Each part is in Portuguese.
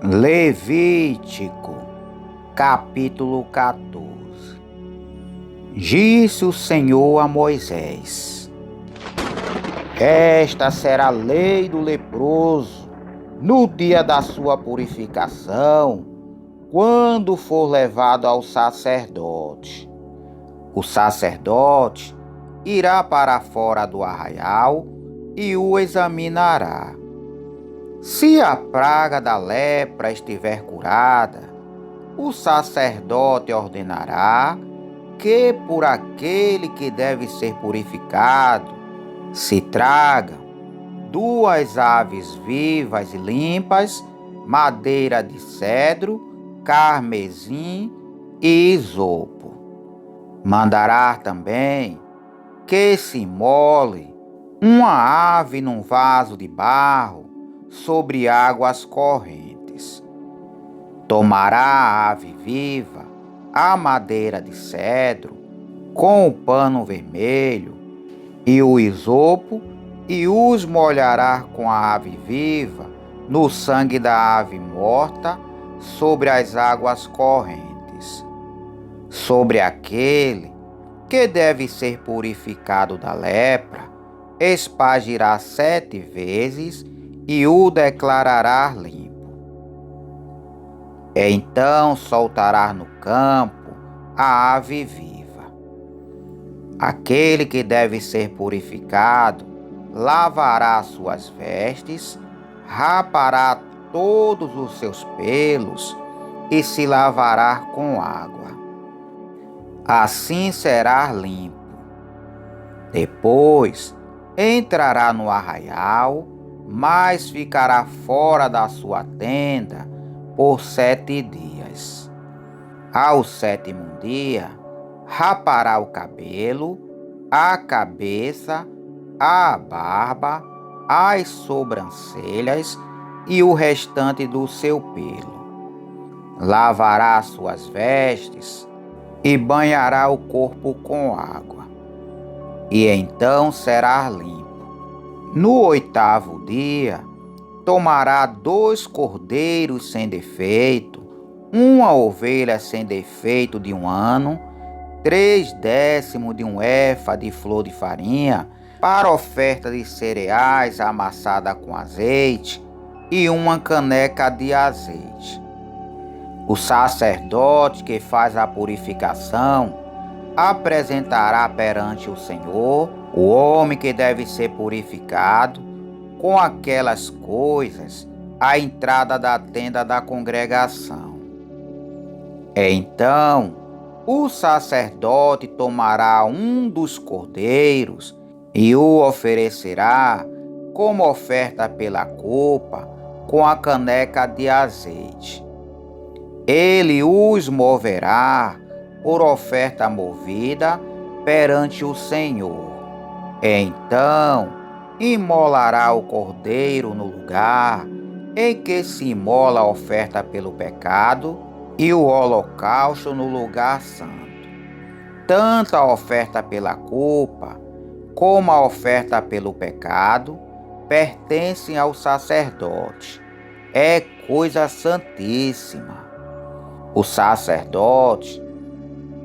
Levítico, capítulo 14. Disse o Senhor a Moisés: Esta será a lei do leproso no dia da sua purificação, quando for levado ao sacerdote. O sacerdote irá para fora do arraial e o examinará. Se a praga da lepra estiver curada, o sacerdote ordenará que por aquele que deve ser purificado se tragam 2 aves vivas e limpas, madeira de cedro, carmesim e isopo. Mandará também que se imole uma ave num vaso de barro sobre águas correntes. Tomará a ave viva, a madeira de cedro, com o pano vermelho e o isopo, e os molhará com a ave viva no sangue da ave morta sobre as águas correntes. Sobre aquele que deve ser purificado da lepra, espargirá 7 vezes e o declarará limpo. Então soltará no campo a ave viva. Aquele que deve ser purificado lavará suas vestes, rapará todos os seus pelos e se lavará com água. Assim será limpo. Depois entrará no arraial, mas ficará fora da sua tenda por 7 dias. Ao 7º dia, rapará o cabelo, a cabeça, a barba, as sobrancelhas e o restante do seu pelo. Lavará suas vestes e banhará o corpo com água. E então será limpo. No 8º dia, tomará 2 cordeiros sem defeito, uma ovelha sem defeito de 1 ano, 3/10 de um efa de flor de farinha, para oferta de cereais amassada com azeite, e uma caneca de azeite. O sacerdote que faz a purificação apresentará perante o Senhor o homem que deve ser purificado com aquelas coisas à entrada da tenda da congregação. Então o sacerdote tomará um dos cordeiros e o oferecerá como oferta pela culpa com a caneca de azeite. Ele os moverá por oferta movida perante o Senhor. Então imolará o cordeiro no lugar em que se imola a oferta pelo pecado e o holocausto no lugar santo. Tanto a oferta pela culpa como a oferta pelo pecado pertencem ao sacerdote. É coisa santíssima. O sacerdote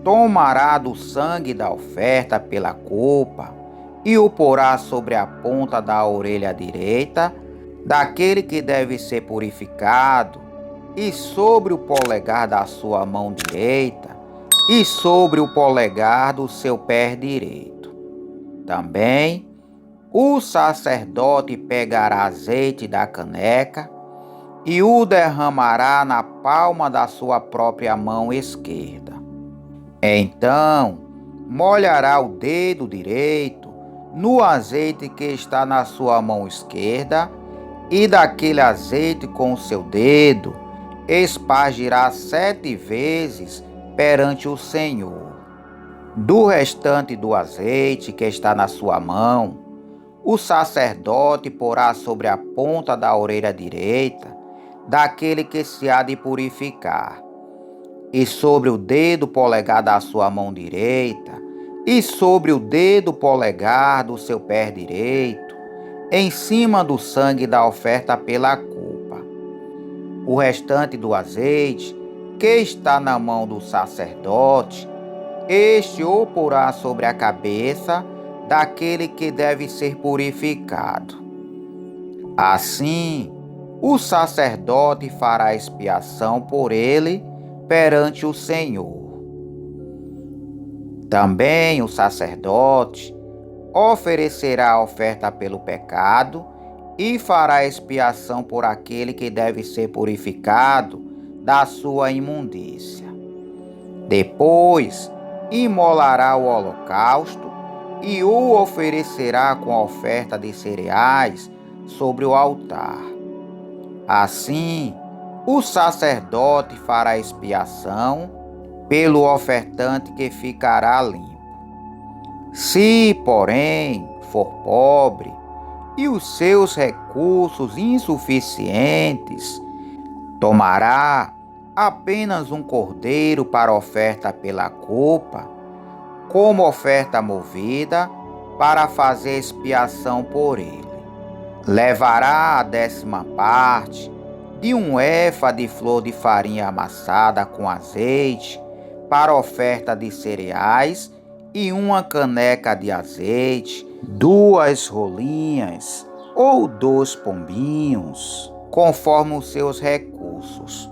tomará do sangue da oferta pela culpa e o porá sobre a ponta da orelha direita daquele que deve ser purificado, e sobre o polegar da sua mão direita, e sobre o polegar do seu pé direito. Também o sacerdote pegará azeite da caneca e o derramará na palma da sua própria mão esquerda. Então molhará o dedo direito no azeite que está na sua mão esquerda, e daquele azeite com o seu dedo espargirá 7 vezes perante o Senhor. Do restante do azeite que está na sua mão, o sacerdote porá sobre a ponta da orelha direita daquele que se há de purificar, e sobre o dedo polegar da sua mão direita, e sobre o dedo polegar do seu pé direito, em cima do sangue da oferta pela culpa. O restante do azeite, que está na mão do sacerdote, este o porá sobre a cabeça daquele que deve ser purificado. Assim, o sacerdote fará expiação por ele perante o Senhor. Também o sacerdote oferecerá a oferta pelo pecado e fará expiação por aquele que deve ser purificado da sua imundícia. Depois, imolará o holocausto e o oferecerá com a oferta de cereais sobre o altar. Assim, o sacerdote fará expiação pelo ofertante que ficará limpo. Se, porém, for pobre e os seus recursos insuficientes, tomará apenas um cordeiro para oferta pela culpa, como oferta movida para fazer expiação por ele. Levará a 10ª parte de um efa de flor de farinha amassada com azeite para oferta de cereais e uma caneca de azeite, 2 rolinhas ou 2 pombinhos, conforme os seus recursos,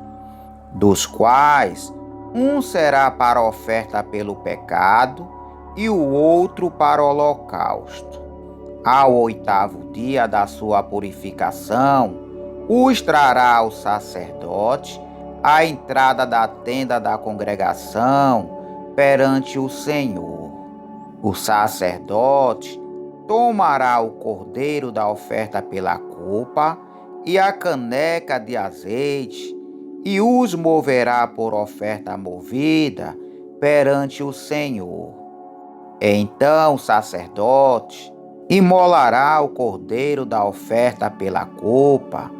dos quais um será para oferta pelo pecado e o outro para o holocausto. Ao 8º dia da sua purificação, os trará ao sacerdote à entrada da tenda da congregação perante o Senhor. O sacerdote tomará o cordeiro da oferta pela culpa e a caneca de azeite e os moverá por oferta movida perante o Senhor. Então o sacerdote imolará o cordeiro da oferta pela culpa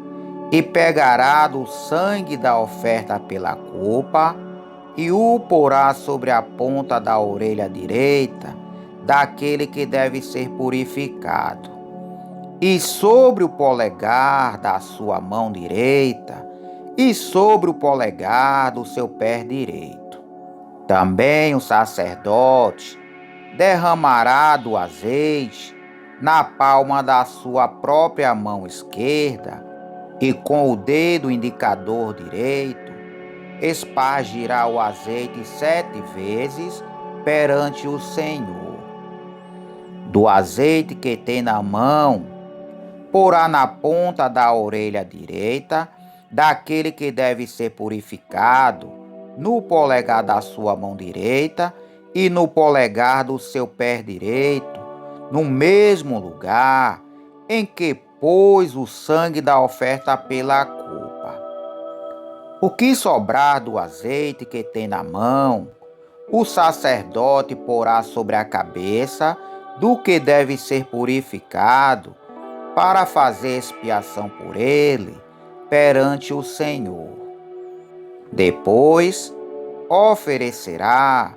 e pegará do sangue da oferta pela culpa e o porá sobre a ponta da orelha direita daquele que deve ser purificado, e sobre o polegar da sua mão direita, e sobre o polegar do seu pé direito. Também o sacerdote derramará do azeite na palma da sua própria mão esquerda e com o dedo indicador direito espargirá o azeite 7 vezes perante o Senhor. Do azeite que tem na mão, porá na ponta da orelha direita daquele que deve ser purificado, no polegar da sua mão direita e no polegar do seu pé direito, no mesmo lugar em que pôs o sangue da oferta pela culpa. O que sobrar do azeite que tem na mão, o sacerdote porá sobre a cabeça do que deve ser purificado, para fazer expiação por ele perante o Senhor. Depois, oferecerá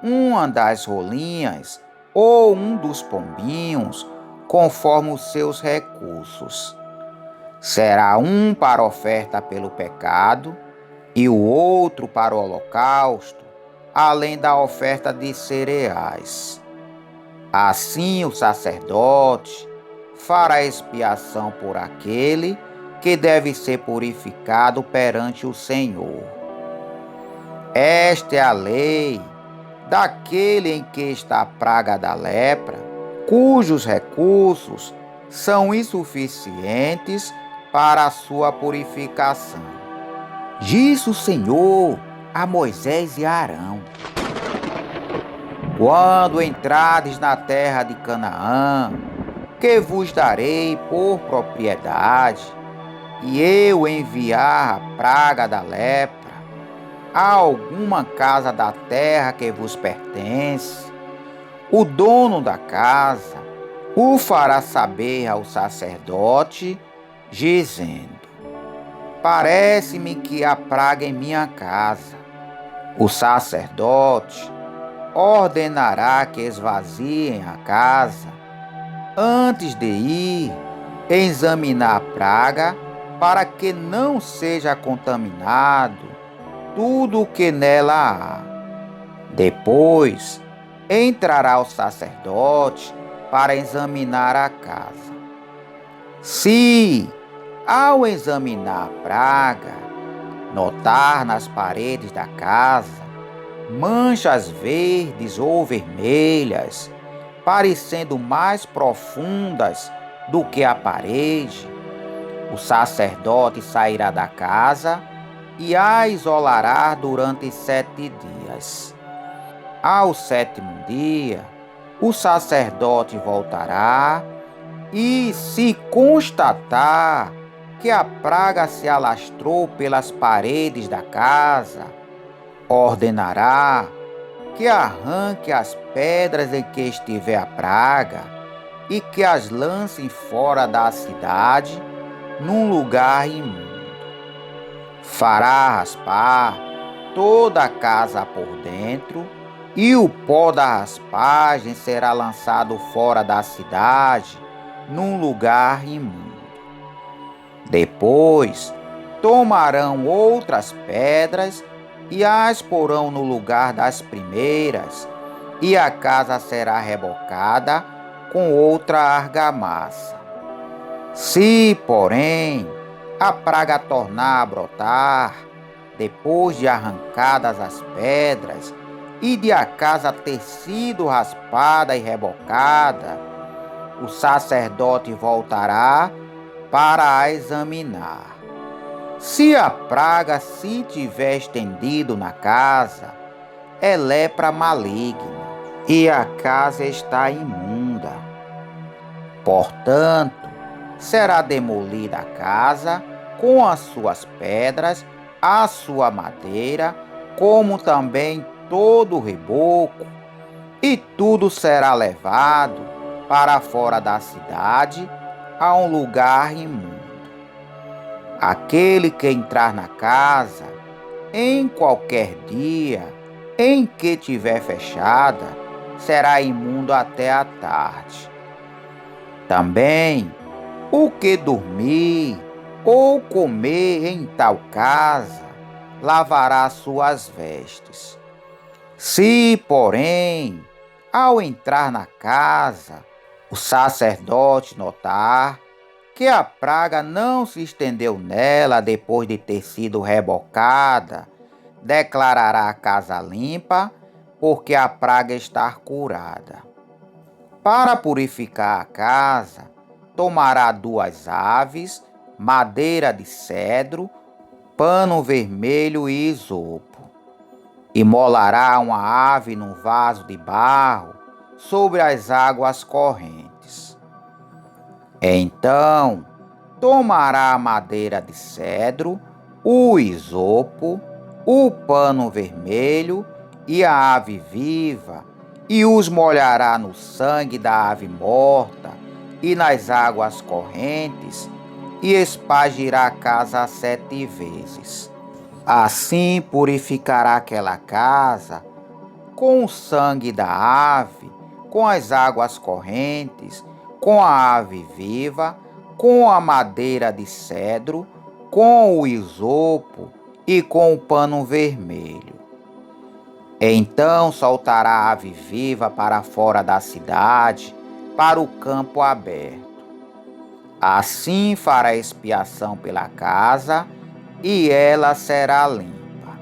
uma das rolinhas ou um dos pombinhos, conforme os seus recursos. Será um para oferta pelo pecado e o outro para o holocausto, além da oferta de cereais. Assim o sacerdote fará expiação por aquele que deve ser purificado perante o Senhor. Esta é a lei daquele em que está a praga da lepra, cujos recursos são insuficientes para a sua purificação. Disse o Senhor a Moisés e a Arão: quando entrardes na terra de Canaã, que vos darei por propriedade, e eu enviar a praga da lepra a alguma casa da terra que vos pertence, o dono da casa o fará saber ao sacerdote, dizendo: parece-me que há praga em minha casa. O sacerdote ordenará que esvaziem a casa antes de ir examinar a praga para que não seja contaminado tudo o que nela há. Depois entrará o sacerdote para examinar a casa. Se, ao examinar a praga, notar nas paredes da casa manchas verdes ou vermelhas, parecendo mais profundas do que a parede, o sacerdote sairá da casa e a isolará durante 7 dias. Ao 7º dia, o sacerdote voltará e, se constatar que a praga se alastrou pelas paredes da casa, ordenará que arranque as pedras em que estiver a praga e que as lance fora da cidade, num lugar imundo. Fará raspar toda a casa por dentro, e o pó da raspagem será lançado fora da cidade, num lugar imundo. Depois, tomarão outras pedras e as porão no lugar das primeiras, e a casa será rebocada com outra argamassa. Se, porém, a praga tornar a brotar, depois de arrancadas as pedras, e de a casa ter sido raspada e rebocada, o sacerdote voltará para a examinar. Se a praga se tiver estendido na casa, é lepra maligna e a casa está imunda. Portanto, será demolida a casa com as suas pedras, a sua madeira, como também todo o reboco, e tudo será levado para fora da cidade, a um lugar imundo. Aquele que entrar na casa, em qualquer dia em que tiver fechada, será imundo até a tarde. Também, o que dormir ou comer em tal casa, lavará suas vestes. Se, porém, ao entrar na casa, o sacerdote notar que a praga não se estendeu nela depois de ter sido rebocada, declarará a casa limpa, porque a praga está curada. Para purificar a casa, tomará 2 aves, madeira de cedro, pano vermelho e isopo. Imolará uma ave num vaso de barro sobre as águas correntes. Então, tomará a madeira de cedro, o isopo, o pano vermelho e a ave viva, e os molhará no sangue da ave morta e nas águas correntes, e espargirá a casa 7 vezes. Assim purificará aquela casa com o sangue da ave, com as águas correntes, com a ave viva, com a madeira de cedro, com o isopo e com o pano vermelho. Então soltará a ave viva para fora da cidade, para o campo aberto. Assim fará expiação pela casa, e ela será limpa.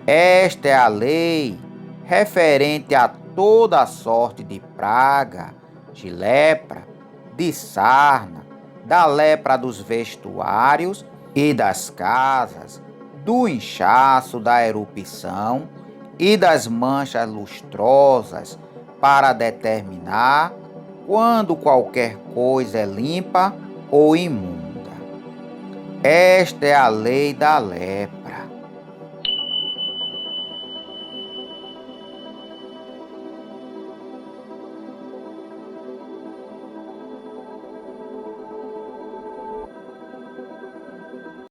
Esta é a lei referente a toda sorte de praga, de lepra, de sarna, da lepra dos vestuários e das casas, do inchaço da erupção e das manchas lustrosas, para determinar quando qualquer coisa é limpa ou imunda. Esta é a lei da lepra.